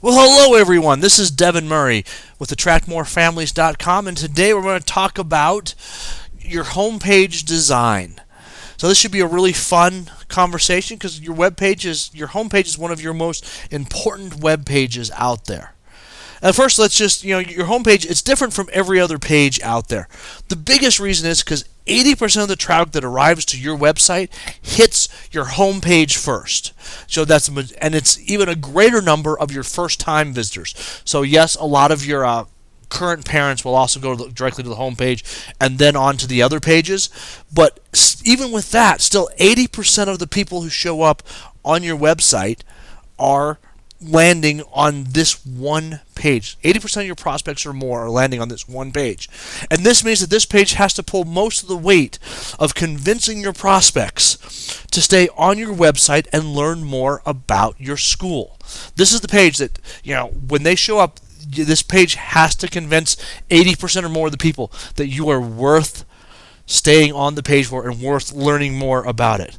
Well, hello everyone. This is Devin Murray with AttractMoreFamilies.com, and today we're going to talk about your homepage design. So this should be a really fun conversation because your homepage is one of your most important web pages out there. And first, let's just, your homepage, it's different from every other page out there. The biggest reason is because 80% of the traffic that arrives to your website hits your homepage first. So and it's even a greater number of your first-time visitors. So yes, a lot of your current parents will also go directly to the homepage and then on to the other pages. But even with that, still 80% of the people who show up on your website are landing on this one page. 80% of your prospects or more are landing on this one page. And this means that this page has to pull most of the weight of convincing your prospects to stay on your website and learn more about your school. This is the page that, when they show up, this page has to convince 80% or more of the people that you are worth staying on the page for and worth learning more about it.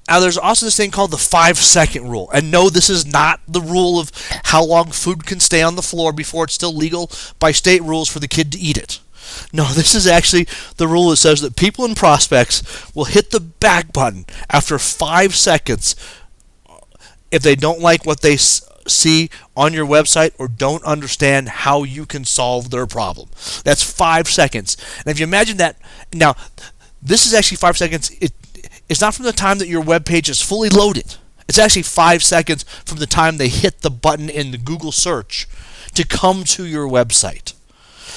Now, there's also this thing called the 5-second rule. And no, this is not the rule of how long food can stay on the floor before it's still legal by state rules for the kid to eat it. No, this is actually the rule that says that people and prospects will hit the back button after 5 seconds if they don't like what they see on your website or don't understand how you can solve their problem. That's 5 seconds. And if you imagine that, now, this is actually 5 seconds. It's not from the time that your web page is fully loaded. It's actually 5 seconds from the time they hit the button in the Google search to come to your website.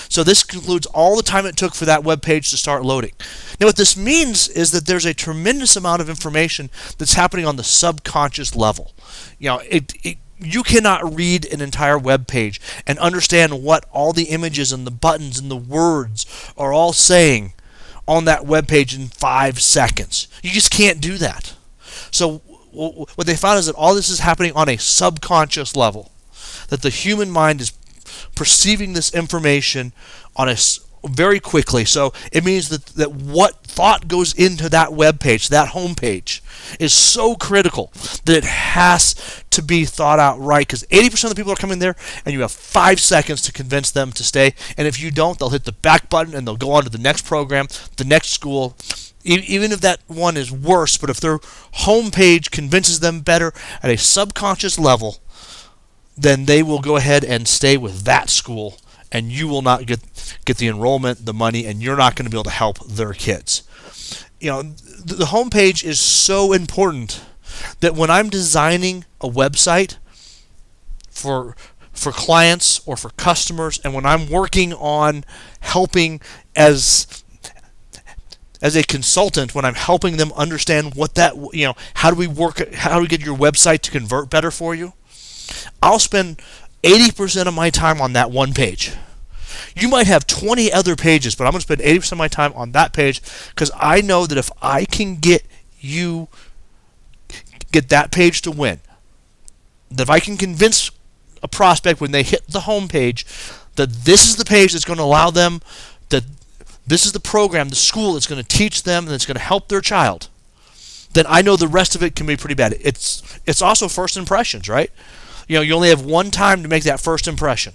So this concludes all the time it took for that web page to start loading. Now what this means is that there's a tremendous amount of information that's happening on the subconscious level. You cannot read an entire web page and understand what all the images and the buttons and the words are all saying on that web page in 5 seconds. You just can't do that. So what they found is that all this is happening on a subconscious level, that the human mind is perceiving this information very quickly. So it means that what thought goes into that web page, that home page, is so critical that it has to be thought out right, because 80% of the people are coming there and you have 5 seconds to convince them to stay. And if you don't, they'll hit the back button and they'll go on to the next program, the next school, even if that one is worse. But if their home page convinces them better at a subconscious level, then they will go ahead and stay with that school, and you will not get the enrollment, the money, and you're not going to be able to help their kids. The home page is so important that when I'm designing a website for clients or for customers, and when I'm working on helping as a consultant, when I'm helping them understand how do we get your website to convert better for you, I'll spend 80% of my time on that one page. You might have 20 other pages, but I'm going to spend 80% of my time on that page because I know that if I can get that page to win, that if I can convince a prospect when they hit the home page that this is the page that's going to allow them, that this is the program, the school that's going to teach them and that's going to help their child, then I know the rest of it can be pretty bad. It's also first impressions, right? You only have one time to make that first impression.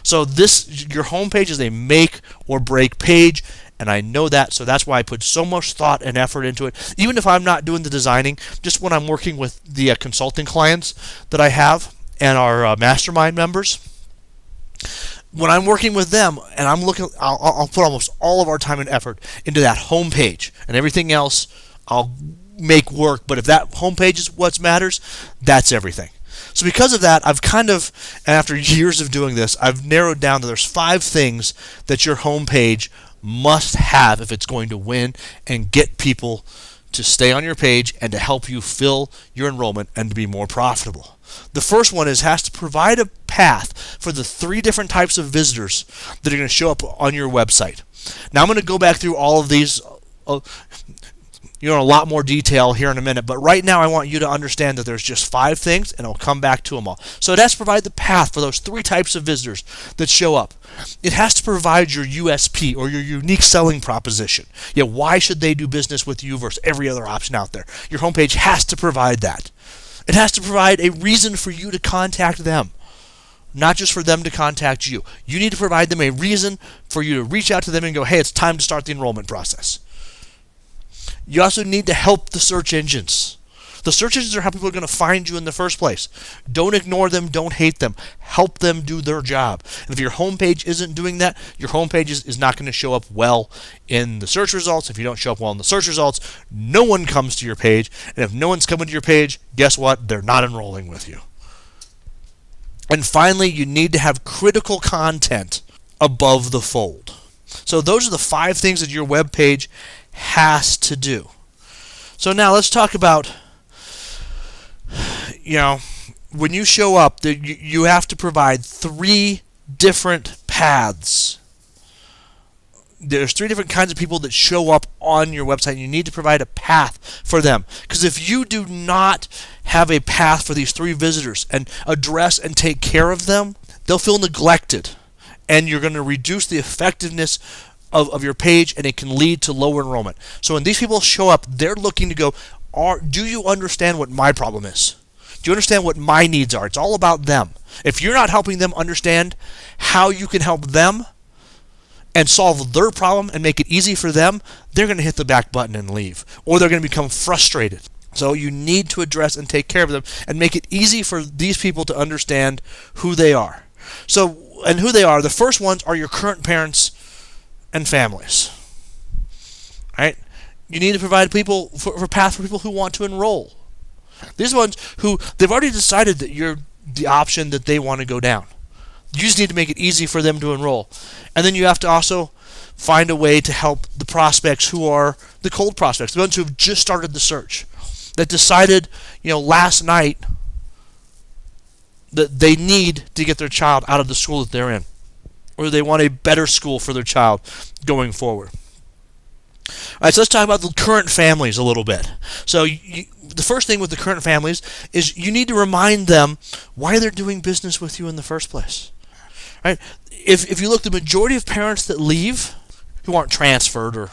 So your homepage is a make or break page, and I know that, so that's why I put so much thought and effort into it. Even if I'm not doing the designing, just when I'm working with the consulting clients that I have and our mastermind members, when I'm working with them and I'll put almost all of our time and effort into that homepage, and everything else I'll make work. But if that homepage is what matters, that's everything. So because of that, and after years of doing this, I've narrowed down that there's 5 things that your homepage must have if it's going to win and get people to stay on your page and to help you fill your enrollment and to be more profitable. The first one has to provide a path for the 3 different types of visitors that are going to show up on your website. Now I'm going to go back through all of these in a lot more detail here in a minute, but right now I want you to understand that there's just 5 things, and I'll come back to them all. So it has to provide the path for those 3 types of visitors that show up. It has to provide your USP, or your unique selling proposition. Why should they do business with you versus every other option out there? Your homepage has to provide that. It has to provide a reason for you to contact them. not just for them to contact you. You need to provide them a reason for you to reach out to them and go, hey, it's time to start the enrollment process. You also need to help the search engines. The search engines are how people are going to find you in the first place. Don't ignore them. Don't hate them. Help them do their job. And if your homepage isn't doing that, your homepage is not going to show up well in the search results. If you don't show up well in the search results, no one comes to your page. And if no one's coming to your page, guess what? They're not enrolling with you. And finally, you need to have critical content above the fold. So those are the 5 things that your web page has to do. So now let's talk about, when you show up, you have to provide 3 different paths. There's 3 different kinds of people that show up on your website, and you need to provide a path for them. Because if you do not have a path for these 3 visitors and address and take care of them, they'll feel neglected, and you're going to reduce the effectiveness of your page, and it can lead to lower enrollment. So when these people show up, they're looking to go, do you understand what my problem is? Do you understand what my needs are? It's all about them. If you're not helping them understand how you can help them and solve their problem and make it easy for them, they're going to hit the back button and leave. Or they're going to become frustrated. So you need to address and take care of them and make it easy for these people to understand who they are. And who they are, the first ones are your current parents and families. Right? You need to provide people for path for people who want to enroll. These ones who they've already decided that you're the option that they want to go down. You just need to make it easy for them to enroll. And then you have to also find a way to help the prospects who are the cold prospects, the ones who have just started the search, that decided, last night that they need to get their child out of the school that they're in, or they want a better school for their child going forward. All right, so let's talk about the current families a little bit. So the first thing with the current families is you need to remind them why they're doing business with you in the first place. Right? If you look, the majority of parents that leave, who aren't transferred or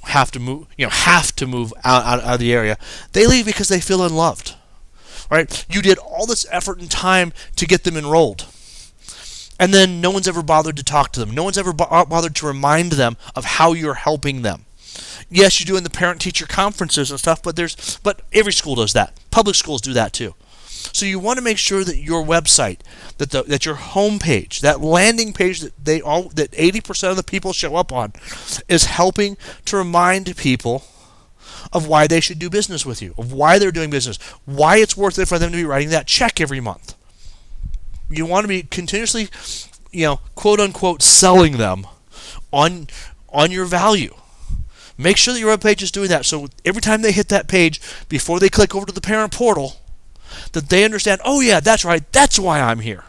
have to move out of the area, they leave because they feel unloved. Right? You did all this effort and time to get them enrolled, and then no one's ever bothered to talk to them. No one's ever bothered to remind them of how you're helping them. Yes, you do in the parent-teacher conferences and stuff, but every school does that. Public schools do that too. So you want to make sure that your website, that your homepage, that landing page that 80% of the people show up on, is helping to remind people of why they should do business with you, of why they're doing business, why it's worth it for them to be writing that check every month. You want to be continuously, quote unquote, selling them on your value. Make sure that your web page is doing that. So every time they hit that page, before they click over to the parent portal, that they understand, oh yeah, that's right, that's why I'm here.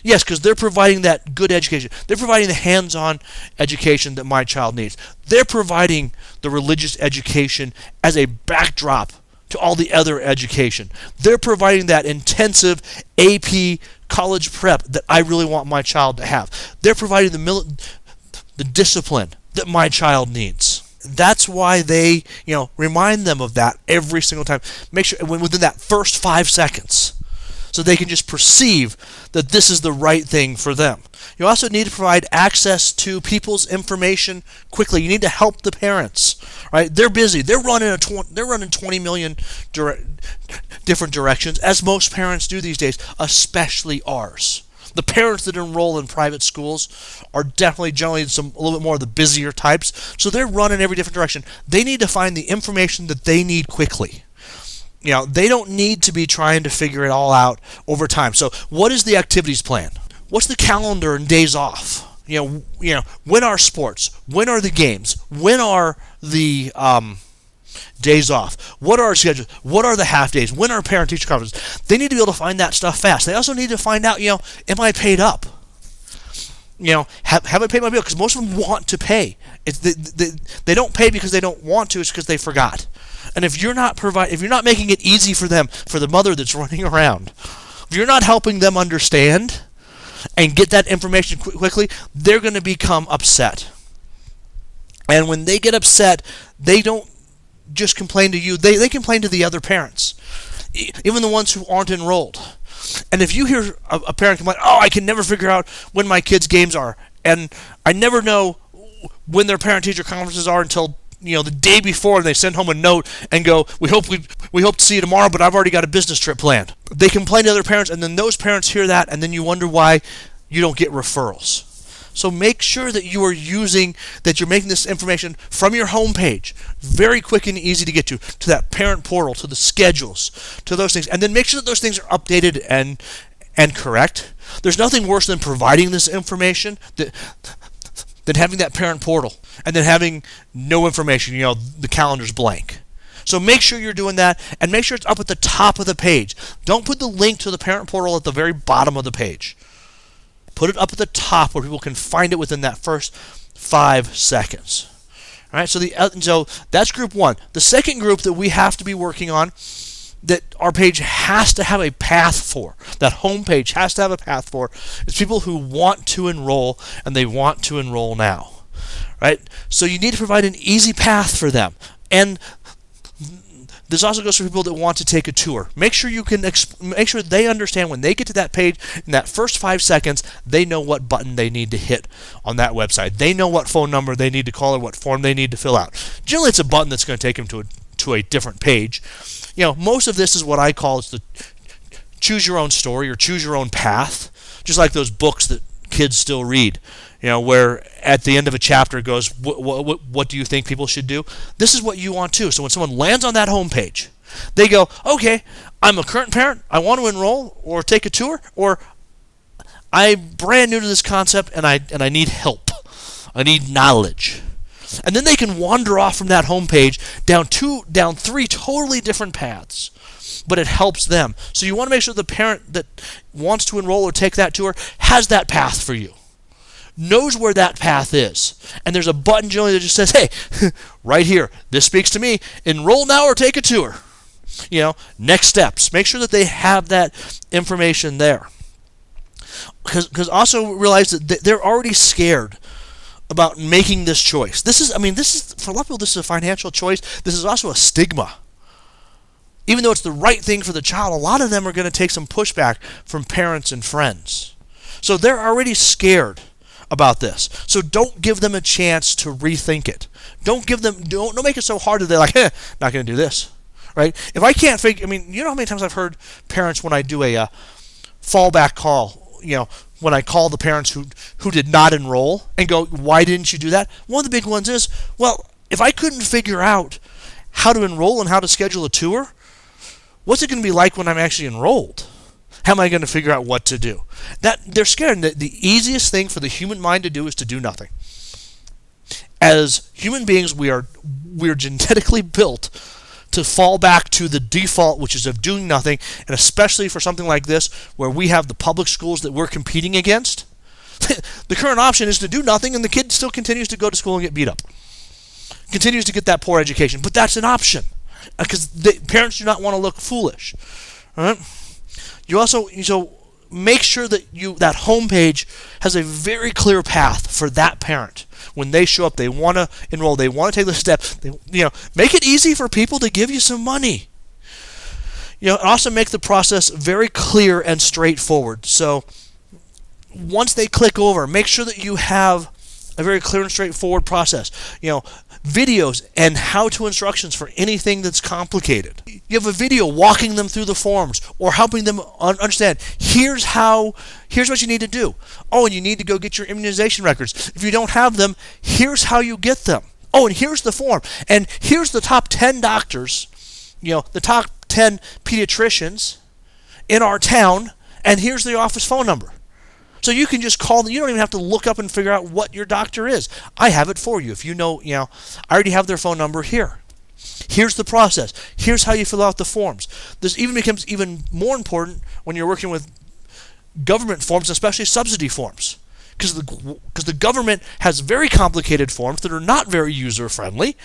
Yes, because they're providing that good education. They're providing the hands-on education that my child needs. They're providing the religious education as a backdrop to all the other education. They're providing that intensive AP college prep that I really want my child to have. They're providing the discipline that my child needs. That's why they, remind them of that every single time. Make sure within that first 5 seconds, so they can just perceive that this is the right thing for them. You also need to provide access to people's information quickly. You need to help the parents. Right? They're busy. They're running 20 million different directions, as most parents do these days, especially ours. The parents that enroll in private schools are definitely generally a little bit more of the busier types, so they're running every different direction. They need to find the information that they need quickly. They don't need to be trying to figure it all out over time. So what is the activities plan? What's the calendar and days off? When are sports? When are the games? When are the days off? What are our schedules? What are the half days? When are parent-teacher conferences? They need to be able to find that stuff fast. They also need to find out, am I paid up? Have I paid my bill? Because most of them want to pay. They don't pay because they don't want to. It's because they forgot. And if you're not making it easy for them, for the mother that's running around, if you're not helping them understand and get that information quickly, they're going to become upset. And when they get upset, they don't just complain to you. They complain to the other parents, even the ones who aren't enrolled. And if you hear a parent complain, oh, I can never figure out when my kids' games are, and I never know when their parent-teacher conferences are until the day before, and they send home a note and go, we hope to see you tomorrow, but I've already got a business trip planned. They complain to other parents, and then those parents hear that, and then you wonder why you don't get referrals. So make sure that you're making this information from your home page very quick and easy to get to that parent portal, to the schedules, to those things. And then make sure that those things are updated and correct. There's nothing worse than providing this information than having that parent portal and then having no information, the calendar's blank. So make sure you're doing that, and make sure it's up at the top of the page. Don't put the link to the parent portal at the very bottom of the page. Put it up at the top where people can find it within that first 5 seconds. All right, so that's group one. The second group that we have to be working on, that our page has to have a path for, that home page has to have a path for, is people who want to enroll, and they want to enroll now. Right? So you need to provide an easy path for them. And this also goes for people that want to take a tour. Make sure make sure they understand when they get to that page in that first 5 seconds, they know what button they need to hit on that website. They know what phone number they need to call or what form they need to fill out. Generally, it's a button that's going to take them to a different page. Most of this is what I call the choose your own story or choose your own path, just like those books that kids still read. Where at the end of a chapter it goes, what do you think people should do? This is what you want too. So when someone lands on that home page, they go, okay, I'm a current parent, I want to enroll or take a tour, or I'm brand new to this concept and I need help. I need knowledge. And then they can wander off from that home page down 3 totally different paths. But it helps them. So you want to make sure the parent that wants to enroll or take that tour has that path for you. Knows where that path is. And there's a button generally that just says, hey, right here, this speaks to me, enroll now or take a tour. Next steps. Make sure that they have that information there. Because also realize that they're already scared about making this choice. This is for a lot of people, this is a financial choice. This is also a stigma. Even though it's the right thing for the child, a lot of them are going to take some pushback from parents and friends. So they're already scared about this. So don't give them a chance to rethink it. Don't make it so hard that they're like, not going to do this. Right? If I can't figure, you know how many times I've heard parents when I do a fallback call, when I call the parents who did not enroll and go, why didn't you do that? One of the big ones is, well, if I couldn't figure out how to enroll and how to schedule a tour, what's it going to be like when I'm actually enrolled? How am I going to figure out what to do? That they're scared. And the easiest thing for the human mind to do is to do nothing. As human beings, we're genetically built to fall back to the default, which is of doing nothing, and especially for something like this, where we have the public schools that we're competing against, the current option is to do nothing, and the kid still continues to go to school and get beat up. Continues to get that poor education, but that's an option, because parents do not want to look foolish. All right? So make sure that that homepage has a very clear path for that parent. When they show up, they want to enroll, they want to take the step. Make it easy for people to give you some money. Also make the process very clear and straightforward. So once they click over, make sure that you have a very clear and straightforward process. Videos and how-to instructions for anything that's complicated. You have a video walking them through the forms or helping them understand, here's what you need to do. Oh, and you need to go get your immunization records. If you don't have them, here's how you get them. Oh, and here's the form. And here's the top 10 doctors, the top 10 pediatricians in our town, and here's the office phone number. So you can just call them. You don't even have to look up and figure out what your doctor is. I have it for you. If I already have their phone number here. Here's the process. Here's how you fill out the forms. This even becomes even more important when you're working with government forms, especially subsidy forms. Because the government has very complicated forms that are not very user-friendly,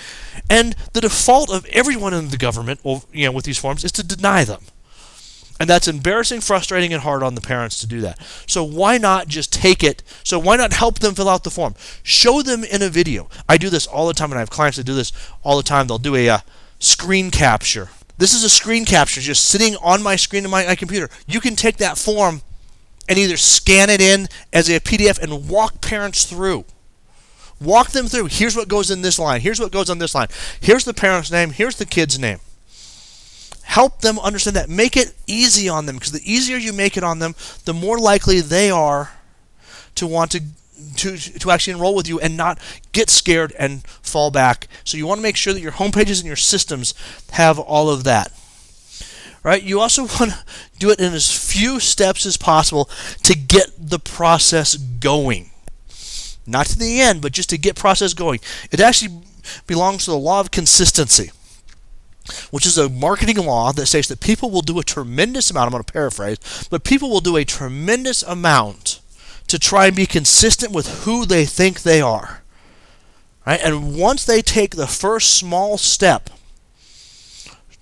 and the default of everyone in the government, with these forms, is to deny them. And that's embarrassing, frustrating, and hard on the parents to do that. So why not just take it? So why not help them fill out the form? Show them in a video. I do this all the time, and I have clients that do this all the time. They'll do a screen capture This is a screen capture just sitting on my screen in my computer. You can take that form and either scan it in as a PDF and walk parents through. Walk them through. Here's what goes in this line. Here's what goes on this line. Here's the parent's name. Here's the kid's name. Help them understand that. Make it easy on them, because the easier you make it on them, the more likely they are to want to actually enroll with you and not get scared and fall back. So you want to make sure that your home pages and your systems have all of that. Right? You also want to do it in as few steps as possible to get the process going. Not to the end, but just to get process going. It actually belongs to the law of consistency, which is a marketing law that states that people will do a tremendous amount, I'm going to paraphrase, but people will do a tremendous amount to try and be consistent with who they think they are. Right? And once they take the first small step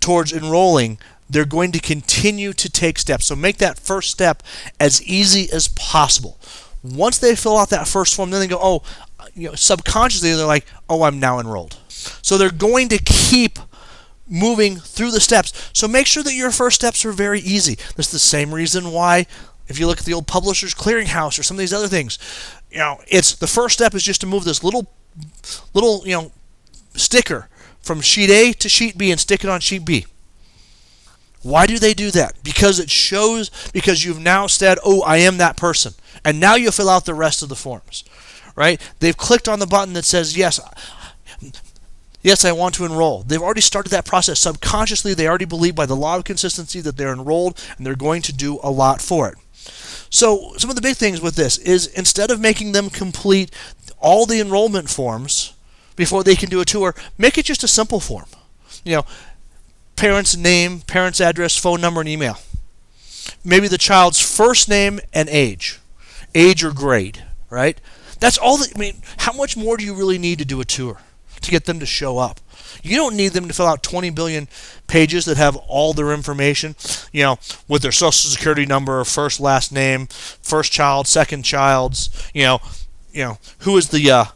towards enrolling, they're going to continue to take steps. So make that first step as easy as possible. Once they fill out that first form, then they go, subconsciously they're like, I'm now enrolled. So they're going to keep moving through the steps. So make sure that your first steps are very easy. That's the same reason why, if you look at the old Publishers Clearinghouse or some of these other things, it's the first step is just to move this little sticker from sheet A to sheet B and stick it on sheet B. Why do they do that? Because it shows, because you've now said, I am that person. And now you fill out the rest of the forms. Right? They've clicked on the button that says, yes, I want to enroll. They've already started that process. Subconsciously, they already believe by the law of consistency that they're enrolled and they're going to do a lot for it. So some of the big things with this is, instead of making them complete all the enrollment forms before they can do a tour, make it just a simple form. Parent's name, parent's address, phone number, and email. Maybe the child's first name and age or grade, right? That's all how much more do you really need to do a tour to get them to show up? You don't need them to fill out 20 billion pages that have all their information, with their social security number, first, last name, first child, second child's, who is the,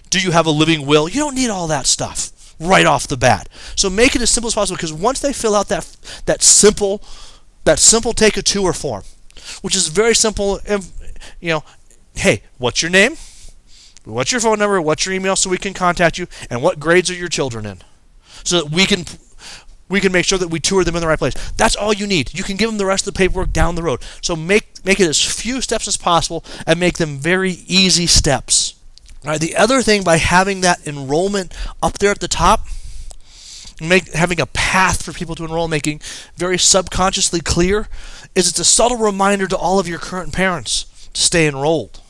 do you have a living will? You don't need all that stuff right off the bat. So make it as simple as possible, because once they fill out that simple take a tour form, which is very simple, hey, what's your name? What's your phone number? What's your email so we can contact you? And what grades are your children in? So that we can make sure that we tour them in the right place. That's all you need. You can give them the rest of the paperwork down the road. So make it as few steps as possible and make them very easy steps. All right, the other thing, by having that enrollment up there at the top, having a path for people to enroll, making very subconsciously clear, is it's a subtle reminder to all of your current parents to stay enrolled.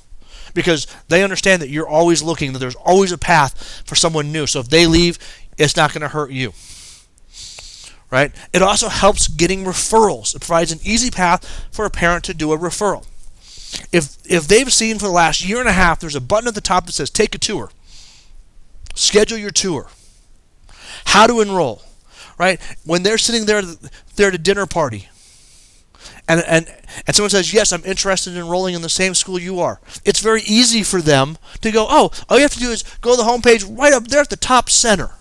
Because they understand that you're always looking, that there's always a path for someone new. So if they leave, it's not going to hurt you. Right? It also helps getting referrals. It provides an easy path for a parent to do a referral. If they've seen for the last year and a half, there's a button at the top that says take a tour. Schedule your tour. How to enroll. Right? When they're sitting there at a dinner party, and someone says, yes, I'm interested in enrolling in the same school you are, it's very easy for them to go, all you have to do is go to the homepage. Right up there at the top center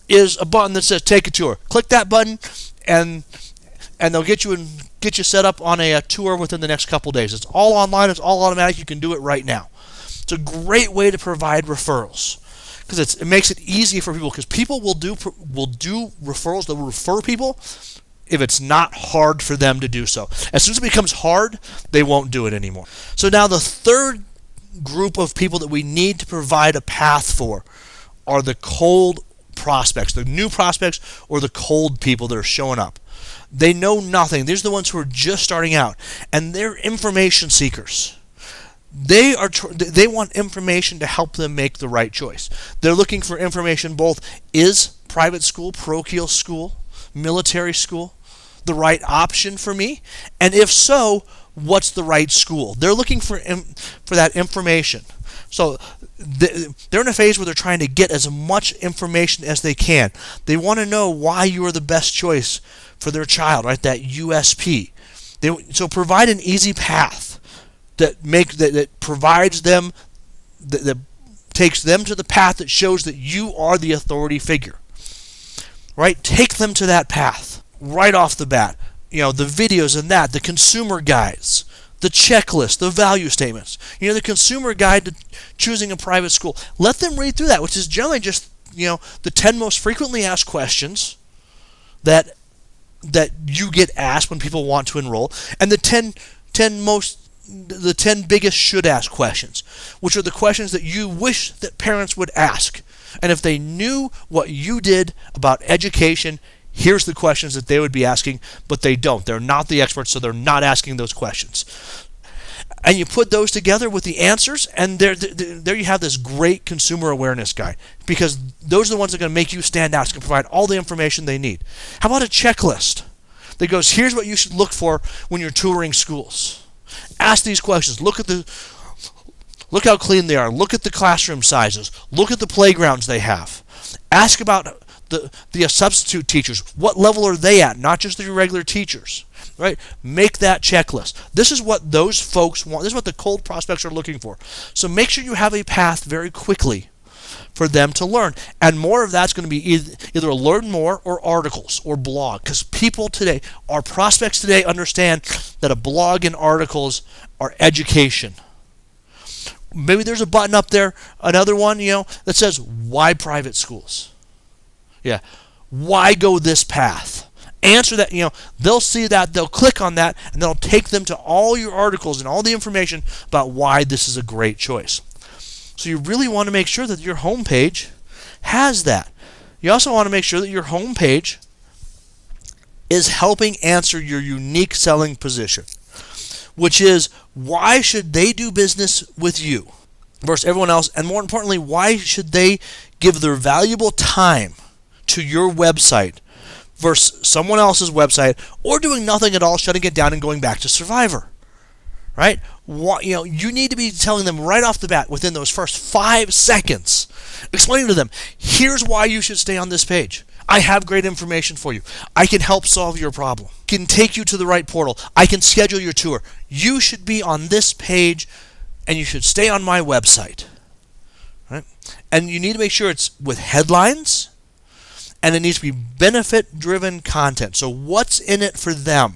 is a button that says take a tour. Click that button, and they'll get you set up on a tour within the next couple days. It's all online. It's all automatic. You can do it right now. It's a great way to provide referrals, because it makes it easy for people, because people will do referrals. They'll refer people if it's not hard for them to do so. As soon as it becomes hard, they won't do it anymore. So now the third group of people that we need to provide a path for are the cold prospects, the new prospects, or the cold people that are showing up. They know nothing. These are the ones who are just starting out, and they're information seekers. They want information to help them make the right choice. They're looking for information both, is private school, parochial school, military school the right option for me? And if so, what's the right school? They're looking for that information. So they're in a phase where they're trying to get as much information as they can. They want to know why you are the best choice for their child, right? That USP. So provide an easy path that provides them, that takes them to the path that shows that you are the authority figure. right? Take them to that path right off the bat. The videos and the consumer guides, the checklist, the value statements, the consumer guide to choosing a private school. Let them read through that, which is generally just, the 10 most frequently asked questions that you get asked when people want to enroll, and the 10 biggest should ask questions, which are the questions that you wish that parents would ask. And if they knew what you did about education, here's the questions that they would be asking, but they don't. They're not the experts, so they're not asking those questions. And you put those together with the answers, and there you have this great consumer awareness guide, because those are the ones that are going to make you stand out. It's going to provide all the information they need. How about a checklist that goes, here's what you should look for when you're touring schools. Ask these questions. Look how clean they are. Look at the classroom sizes. Look at the playgrounds they have. Ask about the substitute teachers. What level are they at? Not just the regular teachers, right? Make that checklist. This is what those folks want. This is what the cold prospects are looking for. So make sure you have a path very quickly for them to learn. And more of that's going to be either learn more or articles or blog, because people today, our prospects today, understand that a blog and articles are education. Maybe there's a button up there, another one, that says, why private schools? Yeah. Why go this path? Answer that, they'll see that, they'll click on that, and that'll take them to all your articles and all the information about why this is a great choice. So you really want to make sure that your homepage has that. You also want to make sure that your homepage is helping answer your unique selling position, which is, why should they do business with you versus everyone else? And more importantly, why should they give their valuable time to your website versus someone else's website, or doing nothing at all, shutting it down and going back to Survivor? Right? You need to be telling them right off the bat, within those first 5 seconds, explaining to them, here's why you should stay on this page. I have great information for you. I can help solve your problem. I can take you to the right portal. I can schedule your tour. You should be on this page, and you should stay on my website. Right? And you need to make sure it's with headlines, and it needs to be benefit-driven content. So what's in it for them?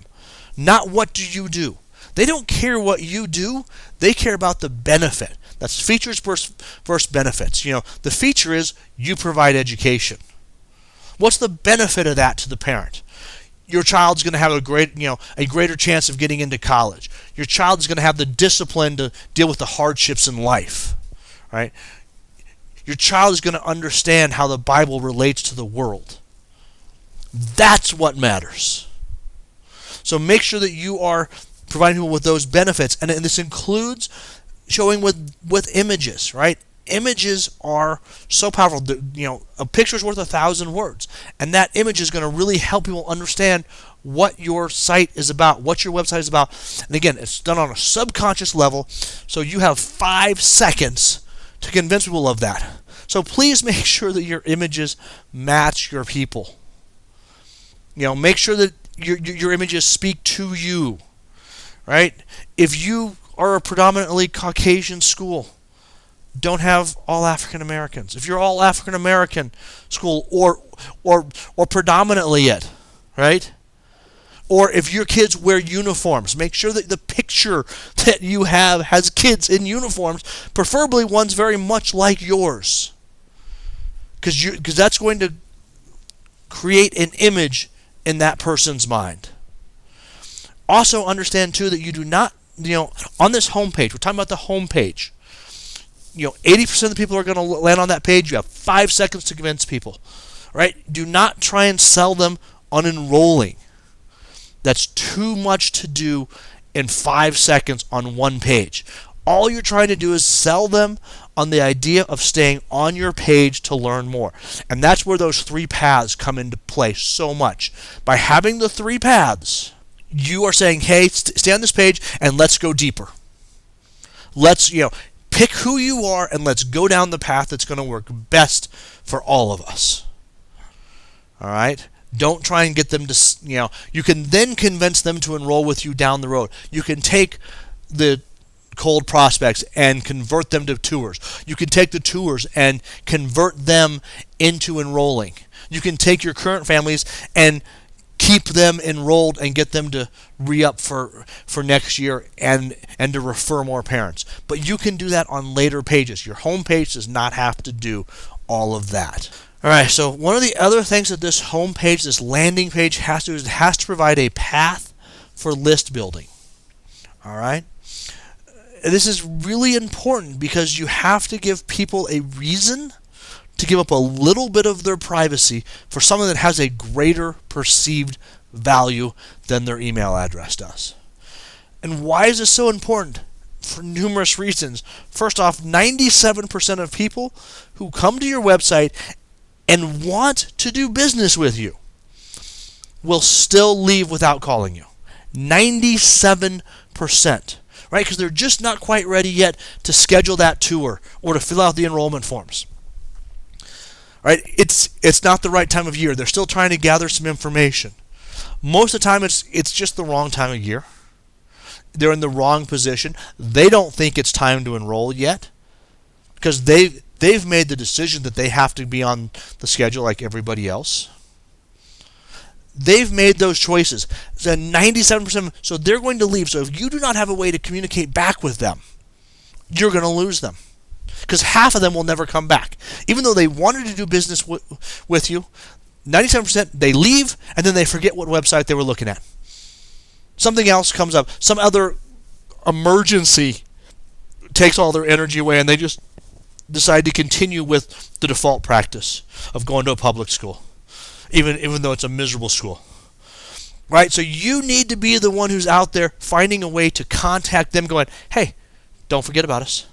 Not what do you do. They don't care what you do. They care about the benefit. That's features versus benefits. The feature is you provide education. What's the benefit of that to the parent? Your child's going to have a greater chance of getting into college. Your child is going to have the discipline to deal with the hardships in life, right? Your child is going to understand how the Bible relates to the world. That's what matters. So make sure that you are providing people with those benefits, and this includes showing with images, right? Images are so powerful. A picture is worth 1,000 words, and that image is going to really help people understand what your site is about, what your website is about. And again, it's done on a subconscious level, so you have 5 seconds to convince people of that. So please make sure that your images match your people. Make sure that your images speak to you, right? If you are a predominantly Caucasian school, don't have all African Americans. If you're all African American school, or predominantly it, right? Or if your kids wear uniforms, make sure that the picture that you have has kids in uniforms, preferably ones very much like yours, because that's going to create an image in that person's mind. Also understand too that you do not, on this homepage, we're talking about the homepage. 80% of the people are going to land on that page. You have 5 seconds to convince people, right? Do not try and sell them on enrolling. That's too much to do in 5 seconds on one page. All you're trying to do is sell them on the idea of staying on your page to learn more. And that's where those 3 paths come into play so much. By having the 3 paths, you are saying, hey, stay on this page and let's go deeper. Let's, pick who you are and let's go down the path that's going to work best for all of us. All right? Don't try and get them to, you can then convince them to enroll with you down the road. You can take the cold prospects and convert them to tours. You can take the tours and convert them into enrolling. You can take your current families and keep them enrolled and get them to re-up for next year and to refer more parents. But you can do that on later pages. Your home page does not have to do all of that. All right, so one of the other things that this home page, this landing page has to do is it has to provide a path for list building. All right? This is really important because you have to give people a reason to give up a little bit of their privacy for something that has a greater perceived value than their email address does. And why is this so important? For numerous reasons. First off, 97% of people who come to your website and want to do business with you will still leave without calling you. 97%. Right? Because they're just not quite ready yet to schedule that tour or to fill out the enrollment forms. Right? It's not the right time of year. They're still trying to gather some information. Most of the time it's just the wrong time of year. They're in the wrong position. They don't think it's time to enroll yet because they've made the decision that they have to be on the schedule like everybody else. They've made those choices. So 97%, so they're going to leave. So if you do not have a way to communicate back with them, you're going to lose them. Because half of them will never come back. Even though they wanted to do business with you, 97% they leave and then they forget what website they were looking at. Something else comes up. Some other emergency takes all their energy away and they just decide to continue with the default practice of going to a public school, even though it's a miserable school. Right? So you need to be the one who's out there finding a way to contact them going, hey, don't forget about us.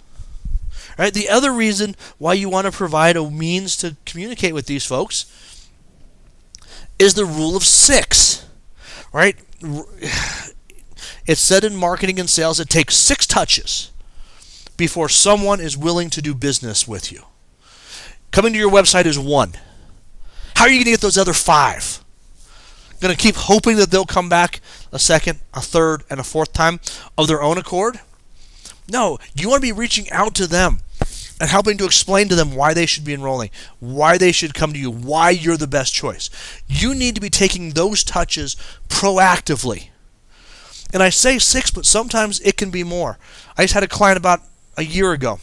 Right? The other reason why you want to provide a means to communicate with these folks is the rule of 6. Right? It's said in marketing and sales it takes 6 touches before someone is willing to do business with you. Coming to your website is 1. How are you going to get those other 5? Going to keep hoping that they'll come back a second, a third, and a fourth time of their own accord? No, you want to be reaching out to them and helping to explain to them why they should be enrolling, why they should come to you, why you're the best choice. You need to be taking those touches proactively. And I say 6, but sometimes it can be more. I just had a client about a year ago.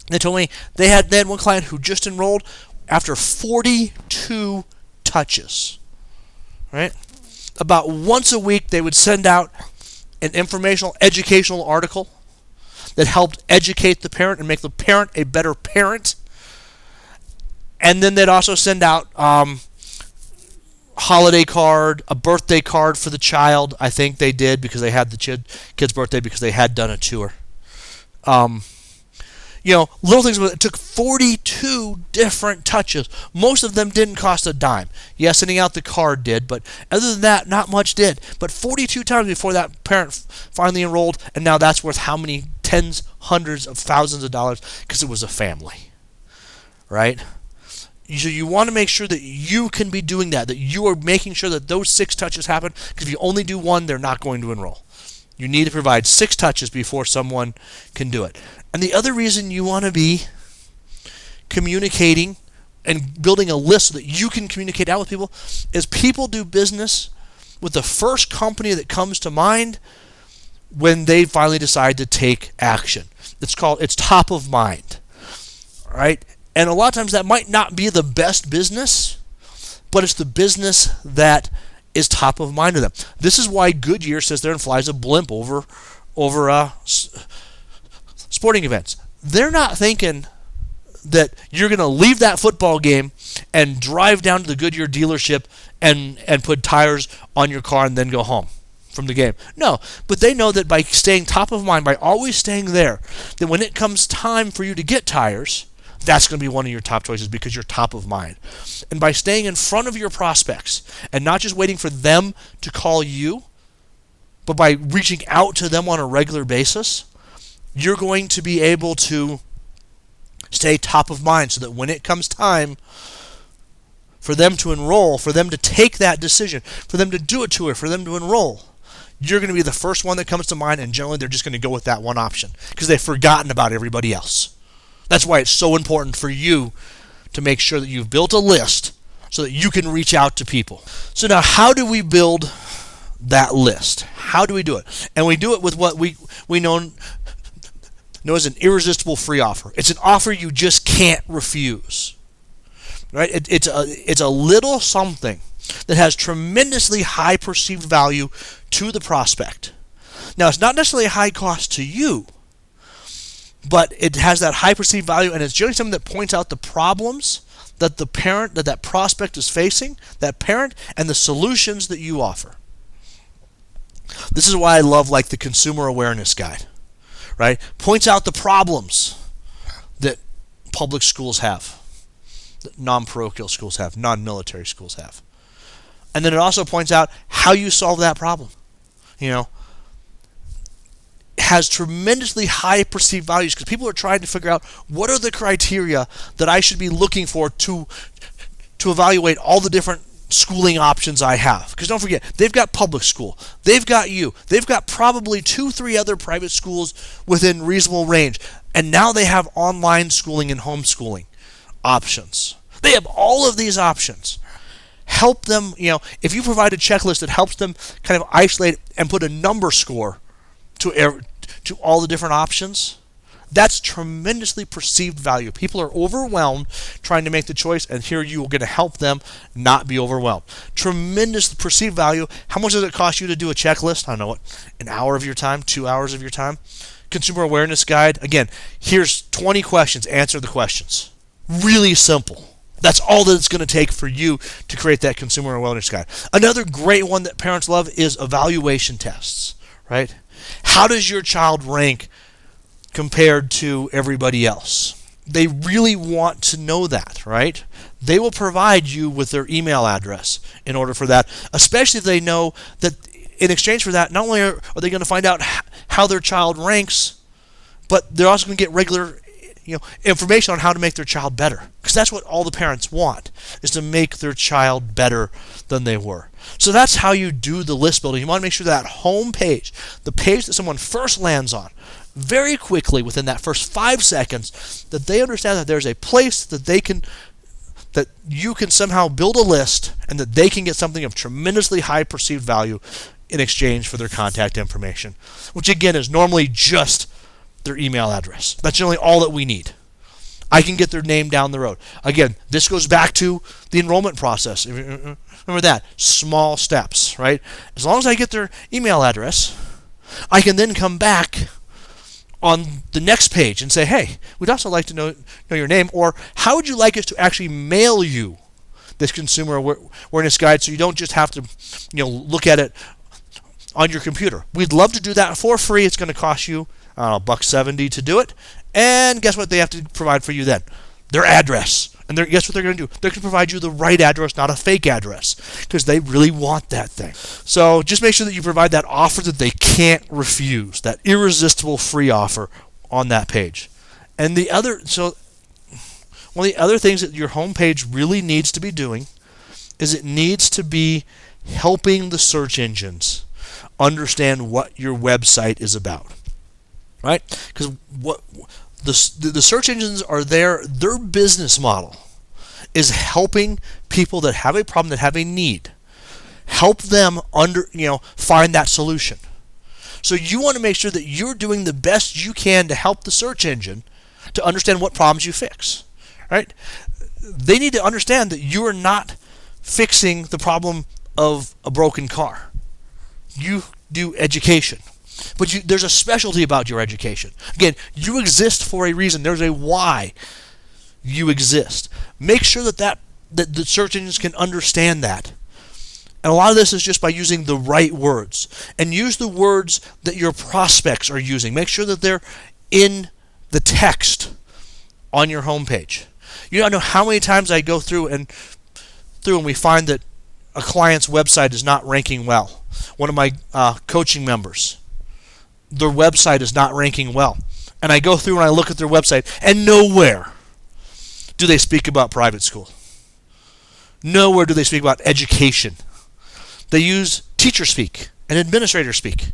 They told me they had one client who just enrolled after 42 touches. Right? About once a week they would send out an informational, educational article that helped educate the parent and make the parent a better parent. And then they'd also send out holiday card, a birthday card for the child. I think they did because they had the kid's birthday because they had done a tour. Little things. It took 42 different touches. Most of them didn't cost a dime. Yes, sending out the card did, but other than that, not much did. But 42 times before that parent finally enrolled, and now that's worth how many tens, hundreds of thousands of dollars because it was a family, right? So you want to make sure that you can be doing that you are making sure that those 6 touches happen, because if you only do 1, they're not going to enroll. You need to provide 6 touches before someone can do it. And the other reason you want to be communicating and building a list so that you can communicate out with people is people do business with the first company that comes to mind when they finally decide to take action. It's top of mind. All right? And a lot of times that might not be the best business, but it's the business that is top of mind to them. This is why Goodyear sits there and flies a blimp over sporting events. They're not thinking that you're going to leave that football game and drive down to the Goodyear dealership and put tires on your car and then go home from the game. No, but they know that by staying top of mind, by always staying there, that when it comes time for you to get tires, that's going to be one of your top choices because you're top of mind. And by staying in front of your prospects and not just waiting for them to call you, but by reaching out to them on a regular basis, you're going to be able to stay top of mind so that when it comes time for them to enroll, for them to take that decision, for them to do a tour, for them to enroll, you're going to be the first one that comes to mind, and generally they're just going to go with that one option because they've forgotten about everybody else. That's why it's so important for you to make sure that you've built a list so that you can reach out to people. So now, how do we build that list? How do we do it? And we do it with what we know as an irresistible free offer. It's an offer you just can't refuse. Right? It's a little something that has tremendously high perceived value to the prospect. Now, it's not necessarily a high cost to you, but it has that high perceived value, and it's generally something that points out the problems that that prospect is facing, that parent, and the solutions that you offer. This is why I love like the consumer awareness guide, right? Points out the problems that public schools have, that non-parochial schools have, non-military schools have. And then it also points out how you solve that problem. Has tremendously high perceived values because people are trying to figure out what are the criteria that I should be looking for to evaluate all the different schooling options I have. Because don't forget, they've got public school, they've got you, they've got probably 2-3 other private schools within reasonable range, and now they have online schooling and homeschooling options. They have all of these options. Help them, if you provide a checklist that helps them kind of isolate and put a number score to all the different options, that's tremendously perceived value. People are overwhelmed trying to make the choice, and here you are going to help them not be overwhelmed. Tremendous perceived value. How much does it cost you to do a checklist? I don't know what, an hour of your time, 2 hours of your time? Consumer awareness guide. Again, here's 20 questions. Answer the questions. Really simple. That's all that it's going to take for you to create that consumer awareness guide. Another great one that parents love is evaluation tests, right? How does your child rank compared to everybody else? They really want to know that, right? They will provide you with their email address in order for that, especially if they know that in exchange for that, not only are they going to find out how their child ranks, but they're also going to get regular information on how to make their child better. Because that's what all the parents want, is to make their child better than they were. So that's how you do the list building. You want to make sure that home page, the page that someone first lands on, very quickly within that first 5 seconds, that they understand that there's a place that you can somehow build a list and that they can get something of tremendously high perceived value in exchange for their contact information, which again is normally just their email address. That's generally all that we need. I can get their name down the road. Again, this goes back to the enrollment process. Remember that. Small steps, right? As long as I get their email address, I can then come back on the next page and say, hey, we'd also like to know your name, or how would you like us to actually mail you this consumer awareness guide so you don't just have to look at it on your computer. We'd love to do that for free. It's going to cost you $1.70 to do it. And guess what they have to provide for you then? Their address. And guess what they're going to do? They're going to provide you the right address, not a fake address, because they really want that thing. So just make sure that you provide that offer that they can't refuse, that irresistible free offer on that page. And one of the other things that your homepage really needs to be doing is it needs to be helping the search engines understand what your website is about, right? Because what the search engines are their business model is helping people that have a problem, that have a need, help them find that solution. So you want to make sure that you're doing the best you can to help the search engine to understand what problems you fix, right? They need to understand that you are not fixing the problem of a broken car. You do education. But there's a specialty about your education. Again, you exist for a reason. There's a why you exist. Make sure that the search engines can understand that. And a lot of this is just by using the right words. And use the words that your prospects are using. Make sure that they're in the text on your homepage. You don't know how many times I go through and we find that a client's website is not ranking well. One of my coaching members, their website is not ranking well. And I go through and I look at their website, and nowhere do they speak about private school. Nowhere do they speak about education. They use teacher speak and administrator speak.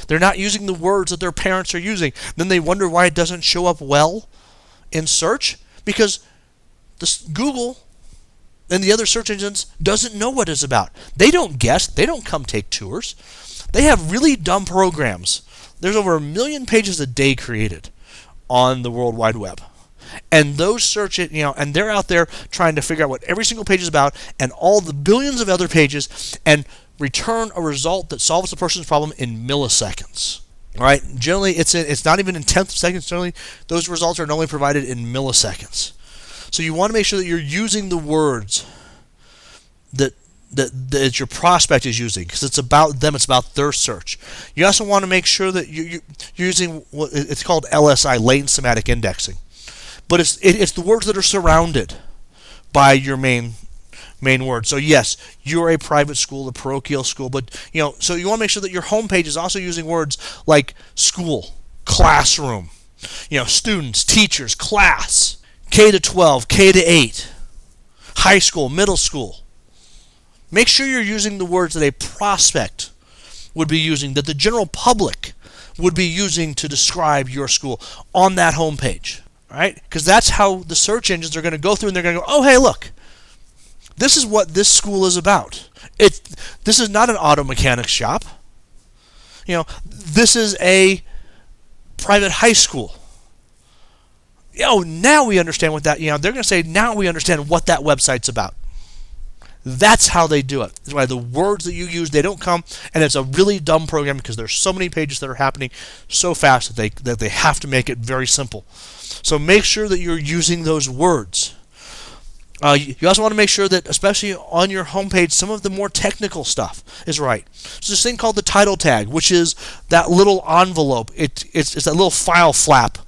They're not using the words that their parents are using. Then they wonder why it doesn't show up well in search, because Google and the other search engines doesn't know what it's about. They don't guess. They don't come take tours. They have really dumb programs. There's over 1 million pages a day created on the World Wide Web. And those and they're out there trying to figure out what every single page is about and all the billions of other pages and return a result that solves the person's problem in milliseconds. All right? Generally, it's not even in tenths of seconds. Generally, those results are normally provided in milliseconds. So you want to make sure that you're using the words that your prospect is using, because it's about them, it's about their search. You also want to make sure that you're using what it's called LSI, latent semantic indexing. But it's the words that are surrounded by your main word. So yes, you're a private school, a parochial school, but so you want to make sure that your homepage is also using words like school, classroom, students, teachers, class, K to 12, K to 8, high school, middle school. Make sure you're using the words that a prospect would be using, that the general public would be using to describe your school on that homepage. Right? Because that's how the search engines are going to go through, and they're going to go, oh, hey, look, this is what this school is about. This is not an auto mechanic shop. This is a private high school. Now we understand what that, they're going to say, now we understand what that website's about. That's how they do it. That's why the words that you use, they don't come, and it's a really dumb program because there's so many pages that are happening so fast that they have to make it very simple. So make sure that you're using those words. You also want to make sure that, especially on your homepage, some of the more technical stuff is right. There's this thing called the title tag, which is that little envelope. It's that little file flap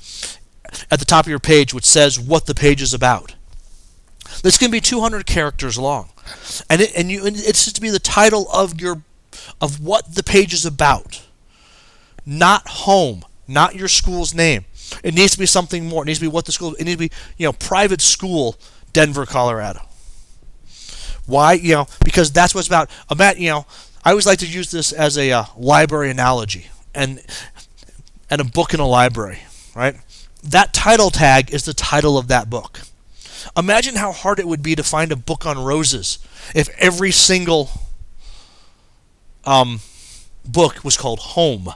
at the top of your page which says what the page is about. This can be 200 characters long, and it's just to be the title of what the page is about, not home, not your school's name. It needs to be something more. It needs to be what the school. It needs to be private school, Denver, Colorado. Why? Because that's what it's about. I always like to use this as a library analogy, and a book in a library, right? That title tag is the title of that book. Imagine how hard it would be to find a book on roses if every single book was called Home,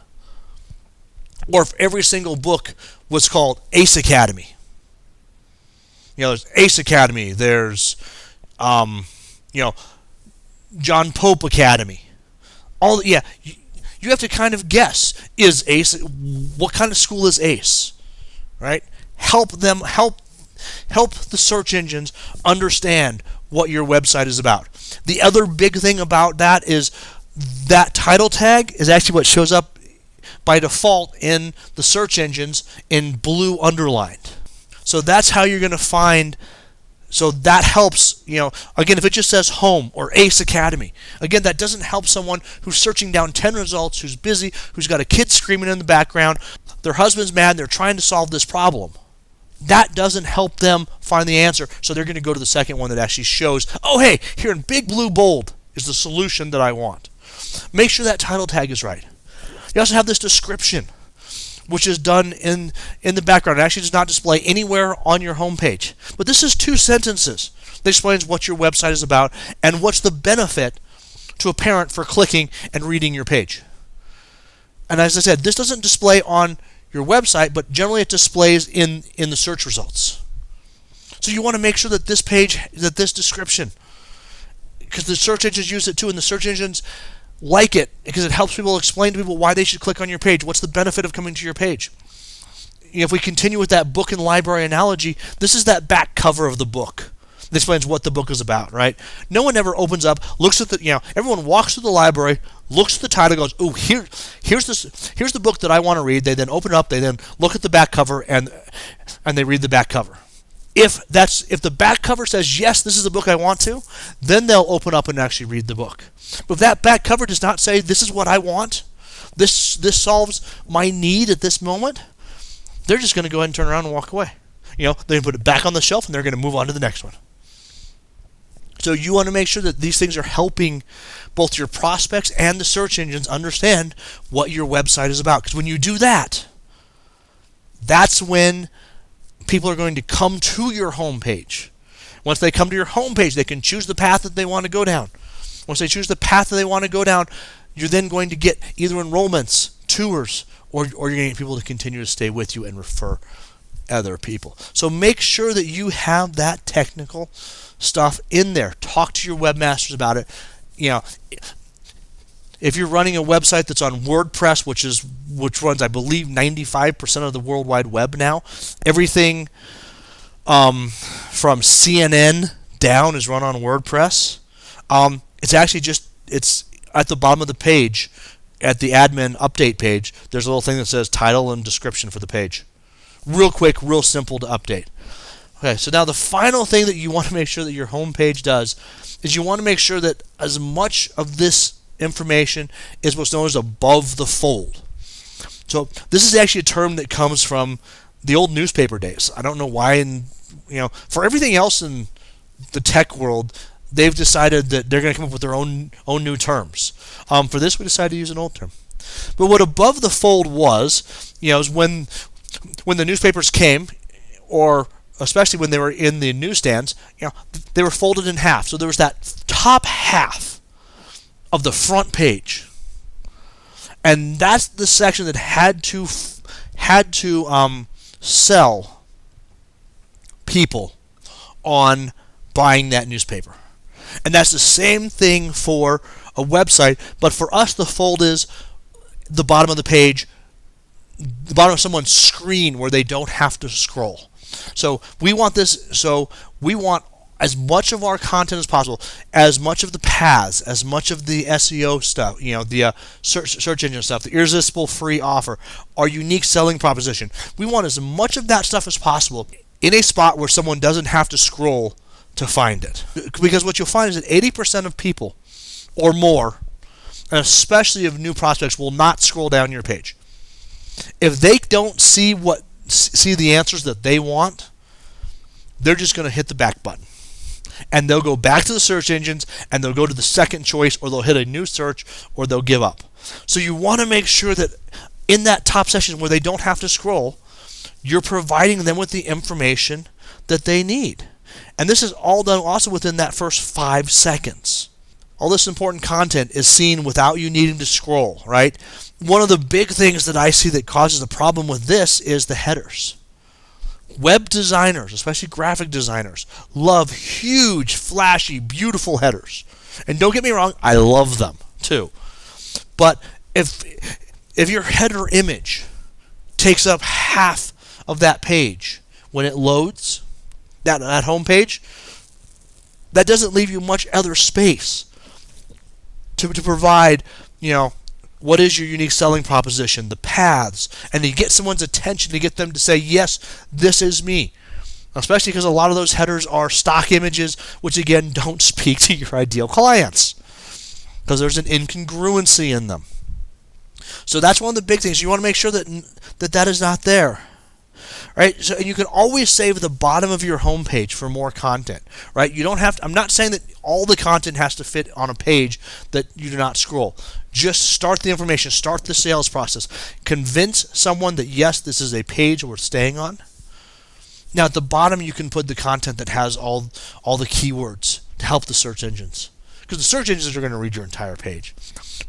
or if every single book was called Ace Academy. There's Ace Academy. There's John Pope Academy. You have to kind of guess, is Ace, what kind of school is Ace, right? Help the search engines understand what your website is about. The other big thing about that is that title tag is actually what shows up by default in the search engines in blue underlined. So that's how you're going to find. So that helps, again, if it just says Home or Ace Academy, again, that doesn't help someone who's searching down 10 results, who's busy, who's got a kid screaming in the background, their husband's mad, they're trying to solve this problem. That doesn't help them find the answer, so they're going to go to the second one that actually shows, oh, hey, here in big blue bold is the solution that I want. Make sure that title tag is right. You also have this description, which is done in the background. It actually does not display anywhere on your homepage. But this is 2 sentences that explains what your website is about and what's the benefit to a parent for clicking and reading your page. And as I said, this doesn't display on your website, but generally it displays in the search results. So you want to make sure that this page, that this description, because the search engines use it too, and the search engines like it because it helps people explain to people why they should click on your page. What's the benefit of coming to your page? If we continue with that book and library analogy, this is that back cover of the book. It explains what the book is about, right? No one ever opens up, looks at everyone walks through the library, looks at the title, goes, "Oh, here's the book that I want to read." They then open it up, they then look at the back cover and they read the back cover. If the back cover says, yes, this is the book I want to, then they'll open up and actually read the book. But if that back cover does not say, this is what I want, this solves my need at this moment, they're just going to go ahead and turn around and walk away. They put it back on the shelf and they're going to move on to the next one. So you want to make sure that these things are helping both your prospects and the search engines understand what your website is about. Because when you do that, that's when people are going to come to your homepage Once they come to your homepage, they can choose the path that they want to go down. Once they choose the path that they want to go down, you're then going to get either enrollments, tours, or you're going to get people to continue to stay with you and refer other people. So make sure that you have that technical stuff in there. Talk to your webmasters about it. If you're running a website that's on WordPress, which runs, I believe, 95% of the World Wide Web now, everything from CNN down is run on WordPress. It's actually it's at the bottom of the page, at the admin update page, there's a little thing that says title and description for the page. Real quick, real simple to update. Okay, so now the final thing that you want to make sure that your homepage does is you want to make sure that as much of this information is what's known as above the fold. So this is actually a term that comes from the old newspaper days. I don't know why, for everything else in the tech world, they've decided that they're going to come up with their own new terms. For this, we decided to use an old term. But what above the fold was, is when the newspapers came, or especially when they were in the newsstands, they were folded in half. So there was that top half of the front page, and that's the section that had to sell people on buying that newspaper. And that's the same thing for a website, but for us the fold is the bottom of the page, the bottom of someone's screen where they don't have to scroll. So we want as much of our content as possible, as much of the paths, as much of the SEO stuff, the search engine stuff, the irresistible free offer, our unique selling proposition. We want as much of that stuff as possible in a spot where someone doesn't have to scroll to find it. Because what you'll find is that 80% of people or more, and especially of new prospects, will not scroll down your page. If they don't see the answers that they want, they're just going to hit the back button. And they'll go back to the search engines, and they'll go to the second choice, or they'll hit a new search, or they'll give up. So you want to make sure that in that top section where they don't have to scroll, you're providing them with the information that they need. And this is all done also within that first 5 seconds. All this important content is seen without you needing to scroll, right? One of the big things that I see that causes a problem with this is the headers. Web designers, especially graphic designers, love huge, flashy, beautiful headers. And don't get me wrong, I love them too. But if your header image takes up half of that page when it loads, that home page, that doesn't leave you much other space to provide, what is your unique selling proposition, the paths, and to get someone's attention, to get them to say, yes, this is me. Especially because a lot of those headers are stock images, which again don't speak to your ideal clients, because there's an incongruency in them. So that's one of the big things. You want to make sure that is not there. Right? So you can always save the bottom of your homepage for more content. Right? You don't have to, I'm not saying that all the content has to fit on a page that you do not scroll. Just start the information, start the sales process. Convince someone that yes, this is a page worth staying on. Now at the bottom you can put the content that has all the keywords to help the search engines. Because the search engines are going to read your entire page.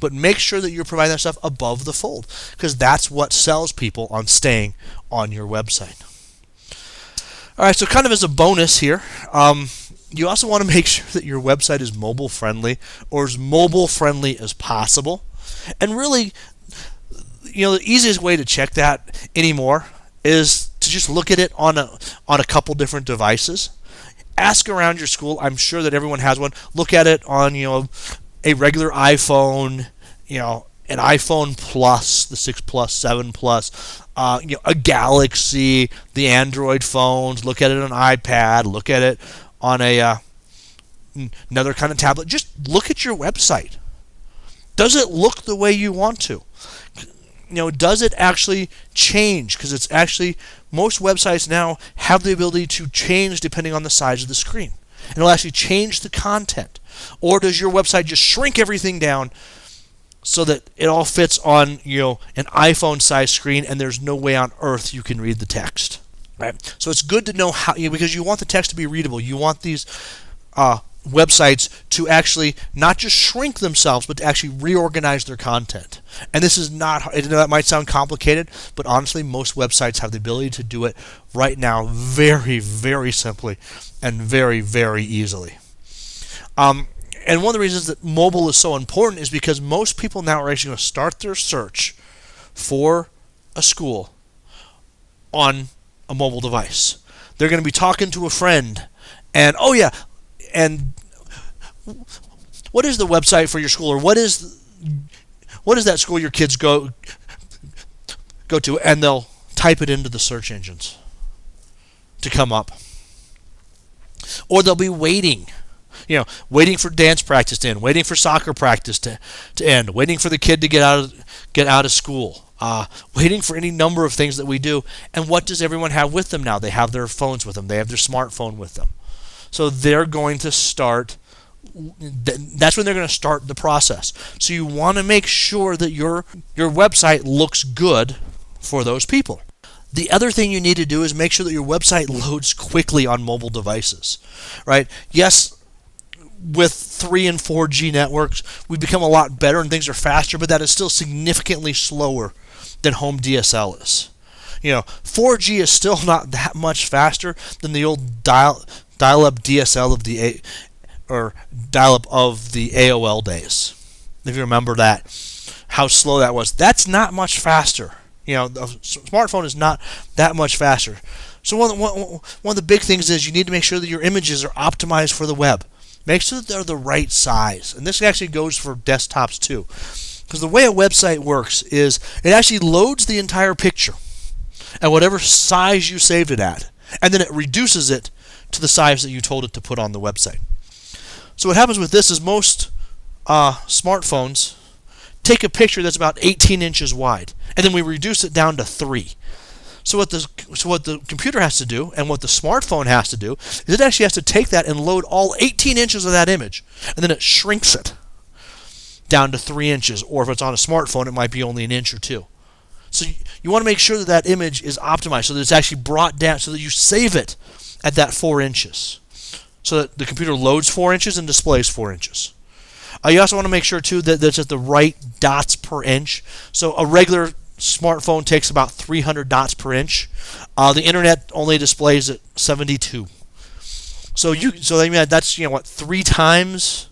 But make sure that you're providing that stuff above the fold, because that's what sells people on staying on your website. All right, so kind of as a bonus here, you also want to make sure that your website is mobile friendly, or as mobile friendly as possible. And really, the easiest way to check that anymore is to just look at it on a couple different devices. Ask around your school. I'm sure that everyone has one. Look at it on a regular iPhone, an iPhone Plus, the 6 Plus, 7 Plus, a Galaxy, the Android phones. Look at it on iPad. Look at it on another kind of tablet. Just look at your website. Does it look the way you want to? Does it actually change? Because it's actually, most websites now have the ability to change depending on the size of the screen. And it'll actually change the content. Or does your website just shrink everything down so that it all fits on, an iPhone size screen and there's no way on earth you can read the text? Right? So it's good to know how, because you want the text to be readable. You want these websites to actually not just shrink themselves, but to actually reorganize their content. And this is not, that might sound complicated, but honestly, most websites have the ability to do it right now very, very simply and very, very easily. And one of the reasons that mobile is so important is because most people now are actually going to start their search for a school on a mobile device. They're going to be talking to a friend, and oh yeah, and what is the website for your school, or what is that school your kids go to, and they'll type it into the search engines to come up. Or they'll be waiting for dance practice to end, waiting for soccer practice to end, waiting for the kid to get out of school, waiting for any number of things that we do. And what does everyone have with them now? They have their phones with them. They have their smartphone with them. So they're going to start, that's when they're going to start the process. So you want to make sure that your website looks good for those people. The other thing you need to do is make sure that your website loads quickly on mobile devices, right? Yes, with 3 and 4G networks, we've become a lot better and things are faster, but that is still significantly slower than home DSL is. 4G is still not that much faster than the old dial-up DSL dial-up of the AOL days. If you remember that, how slow that was. That's not much faster. The smartphone is not that much faster. So one of the big things is you need to make sure that your images are optimized for the web. Make sure that they're the right size. And this actually goes for desktops too. Because the way a website works is it actually loads the entire picture at whatever size you saved it at. And then it reduces it to the size that you told it to put on the website. So what happens with this is most smartphones take a picture that's about 18 inches wide, and then we reduce it down to 3. So what the computer has to do, and what the smartphone has to do, is it actually has to take that and load all 18 inches of that image, and then it shrinks it down to 3 inches, or if it's on a smartphone, it might be only an inch or 2. So you want to make sure that that image is optimized, so that it's actually brought down, so that you save it at that 4 inches, so that the computer loads 4 inches and displays 4 inches. You also want to make sure too that it's at the right dots per inch. So a regular smartphone takes about 300 dots per inch. The internet only displays at 72. So that's 3 times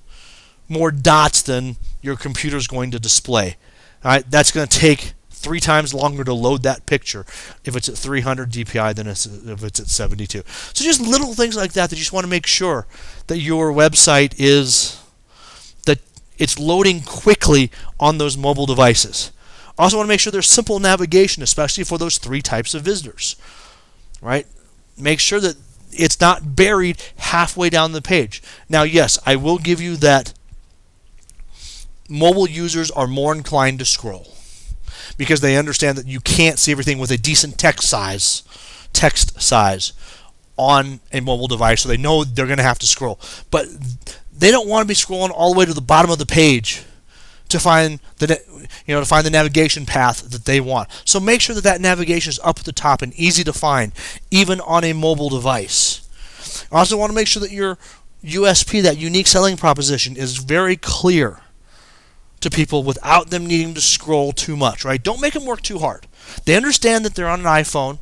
more dots than your computer's going to display. All right, that's going to take 3 times longer to load that picture if it's at 300 dpi than if it's at 72. So just little things like that you just want to make sure that your website that it's loading quickly on those mobile devices. Also want to make sure there's simple navigation, especially for those 3 types of visitors. Right? Make sure that it's not buried halfway down the page. Now, yes, I will give you that mobile users are more inclined to scroll because they understand that you can't see everything with a decent text size on a mobile device, so they know they're going to have to scroll. But they don't want to be scrolling all the way to the bottom of the page to find the navigation path that they want. So make sure that navigation is up at the top and easy to find, even on a mobile device. I also want to make sure that your USP, that unique selling proposition, is very clear to people without them needing to scroll too much, right? Don't make them work too hard. They understand that they're on an iPhone,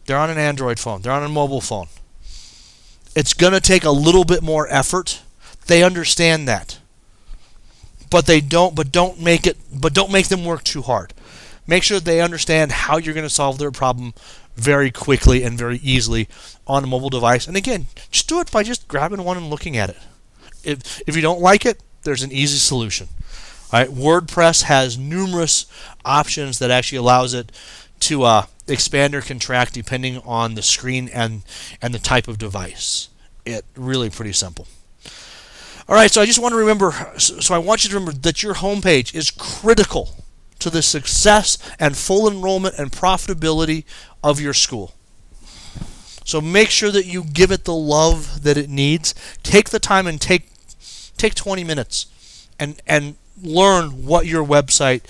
they're on an Android phone, they're on a mobile phone. It's going to take a little bit more effort. They understand that. But don't make them work too hard. Make sure they understand how you're going to solve their problem very quickly and very easily on a mobile device. And again, just do it by just grabbing one and looking at it. If you don't like it, there's an easy solution. All right, WordPress has numerous options that actually allows it to expand or contract depending on the screen and the type of device. It's really pretty simple. All right, so I just want to I want you to remember that your homepage is critical to the success and full enrollment and profitability of your school. So make sure that you give it the love that it needs. Take the time and take 20 minutes and learn what your website,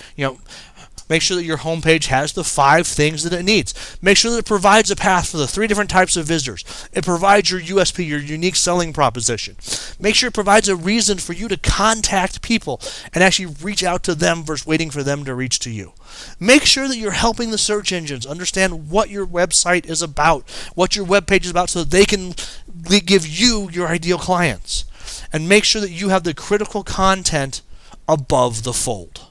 Make sure that your homepage has the 5 things that it needs. Make sure that it provides a path for the 3 different types of visitors. It provides your USP, your unique selling proposition. Make sure it provides a reason for you to contact people and actually reach out to them versus waiting for them to reach to you. Make sure that you're helping the search engines understand what your website is about, what your web page is about, so that they can give you your ideal clients. And make sure that you have the critical content above the fold,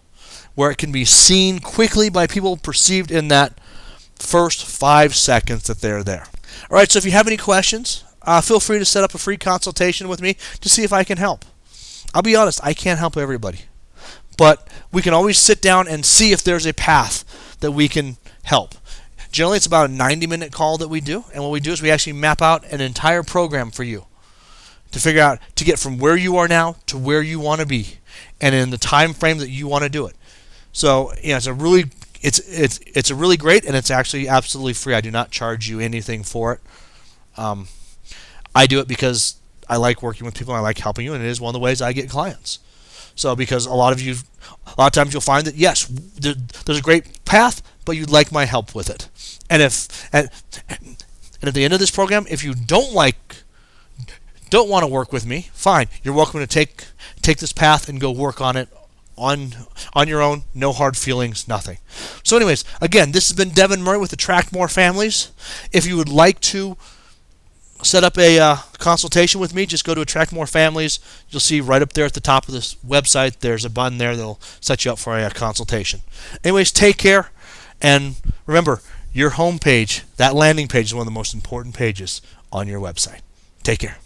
where it can be seen quickly by people perceived in that first 5 seconds that they're there. All right, so if you have any questions, feel free to set up a free consultation with me to see if I can help. I'll be honest, I can't help everybody. But we can always sit down and see if there's a path that we can help. Generally, it's about a 90-minute call that we do, and what we do is we actually map out an entire program for you to figure out to get from where you are now to where you want to be, and in the time frame that you want to do it. So, it's a really great, and it's actually absolutely free. I do not charge you anything for it. I do it because I like working with people, and I like helping you, and it is one of the ways I get clients. So, because a lot of times you'll find that yes, there's a great path, but you'd like my help with it. And at the end of this program, if you don't want to work with me, fine. You're welcome to take this path and go work on it on your own. No hard feelings, nothing. So, anyways, again, this has been Devin Murray with Attract More Families. If you would like to set up a consultation with me, just go to Attract More Families. You'll see right up there at the top of this website, there's a button there that'll set you up for a consultation. Anyways, take care, and remember, your homepage, that landing page, is one of the most important pages on your website. Take care.